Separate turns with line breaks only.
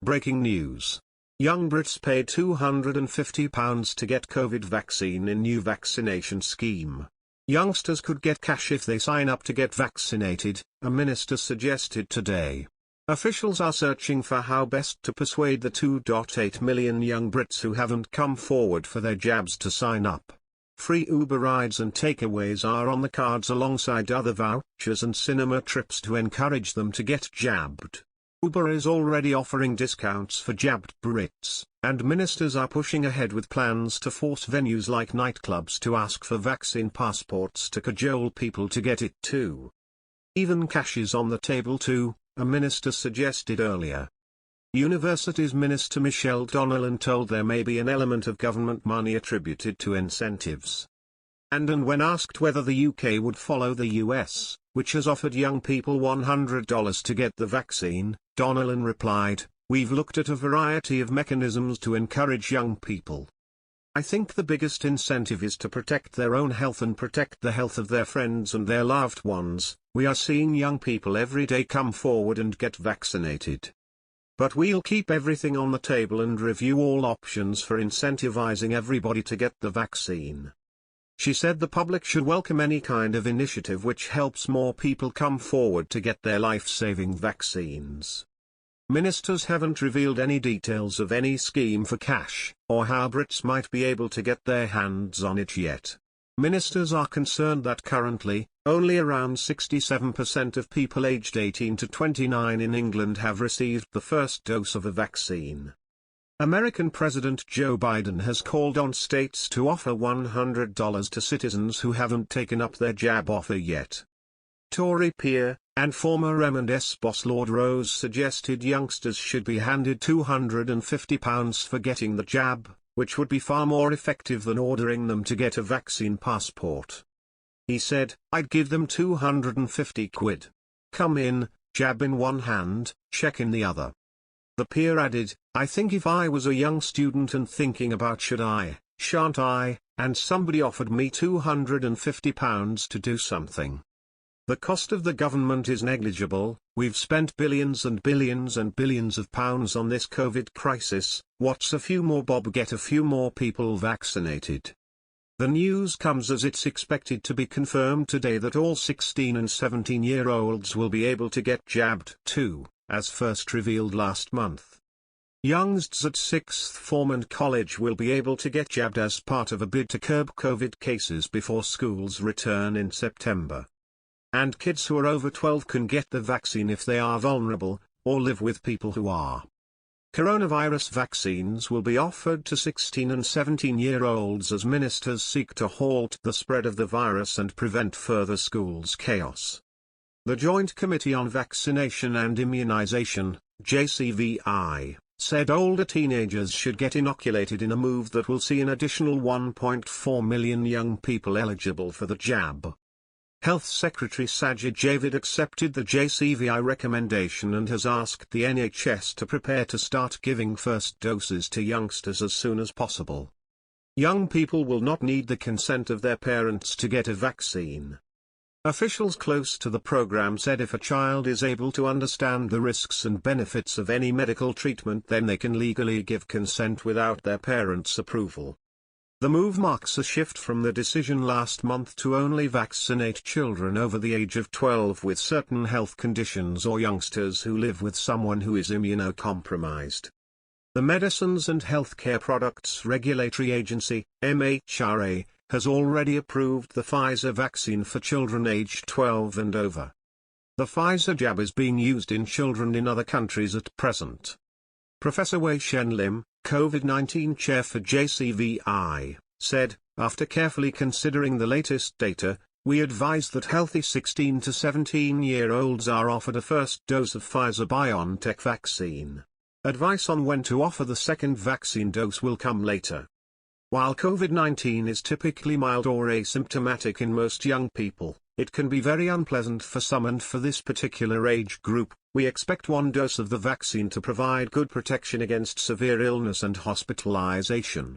Breaking news. Young Brits paid £250 to get COVID vaccine in new vaccination scheme. Youngsters could get cash if they sign up to get vaccinated, a minister suggested today. Officials are searching for how best to persuade the 2.8 million young Brits who haven't come forward for their jabs to sign up. Free Uber rides and takeaways are on the cards alongside other vouchers and cinema trips to encourage them to get jabbed. Uber is already offering discounts for jabbed Brits, and ministers are pushing ahead with plans to force venues like nightclubs to ask for vaccine passports to cajole people to get it too. Even cash is on the table too, a minister suggested earlier. Universities Minister Michelle Donnellan told there may be an element of government money attributed to incentives. And when asked whether the UK would follow the US, which has offered young people $100 to get the vaccine, Donnellan replied, "We've looked at a variety of mechanisms to encourage young people. I think the biggest incentive is to protect their own health and protect the health of their friends and their loved ones. We are seeing young people every day come forward and get vaccinated. But we'll keep everything on the table and review all options for incentivizing everybody to get the vaccine." She said the public should welcome any kind of initiative which helps more people come forward to get their life-saving vaccines. Ministers haven't revealed any details of any scheme for cash, or how Brits might be able to get their hands on it yet. Ministers are concerned that currently, only around 67% of people aged 18 to 29 in England have received the first dose of a vaccine. American President Joe Biden has called on states to offer $100 to citizens who haven't taken up their jab offer yet. Tory peer, and former M&S boss Lord Rose suggested youngsters should be handed £250 for getting the jab, which would be far more effective than ordering them to get a vaccine passport. He said, "I'd give them 250 quid. Come in, jab in one hand, check in the other." The peer added, "I think if I was a young student and thinking about should I, shan't I, and somebody offered me £250 to do something. The cost of the government is negligible, we've spent billions and billions and billions of pounds on this COVID crisis, what's a few more bob get a few more people vaccinated?" The news comes as it's expected to be confirmed today that all 16 and 17-year-olds will be able to get jabbed too, as first revealed last month. Youngsters at sixth form and college will be able to get jabbed as part of a bid to curb COVID cases before schools return in September. And kids who are over 12 can get the vaccine if they are vulnerable, or live with people who are. Coronavirus vaccines will be offered to 16 and 17-year-olds as ministers seek to halt the spread of the virus and prevent further schools chaos. The Joint Committee on Vaccination and Immunization, JCVI, said older teenagers should get inoculated in a move that will see an additional 1.4 million young people eligible for the jab. Health Secretary Sajid Javid accepted the JCVI recommendation and has asked the NHS to prepare to start giving first doses to youngsters as soon as possible. Young people will not need the consent of their parents to get a vaccine. Officials close to the program said if a child is able to understand the risks and benefits of any medical treatment, then they can legally give consent without their parents' approval. The move marks a shift from the decision last month to only vaccinate children over the age of 12 with certain health conditions or youngsters who live with someone who is immunocompromised. The Medicines and Healthcare Products Regulatory Agency, MHRA, has already approved the Pfizer vaccine for children aged 12 and over. The Pfizer jab is being used in children in other countries at present. Professor Wei Shen Lim, COVID-19 chair for JCVI, said, "After carefully considering the latest data, we advise that healthy 16 to 17-year-olds are offered a first dose of Pfizer-BioNTech vaccine. Advice on when to offer the second vaccine dose will come later." While COVID-19 is typically mild or asymptomatic in most young people, it can be very unpleasant for some, and for this particular age group, we expect one dose of the vaccine to provide good protection against severe illness and hospitalization.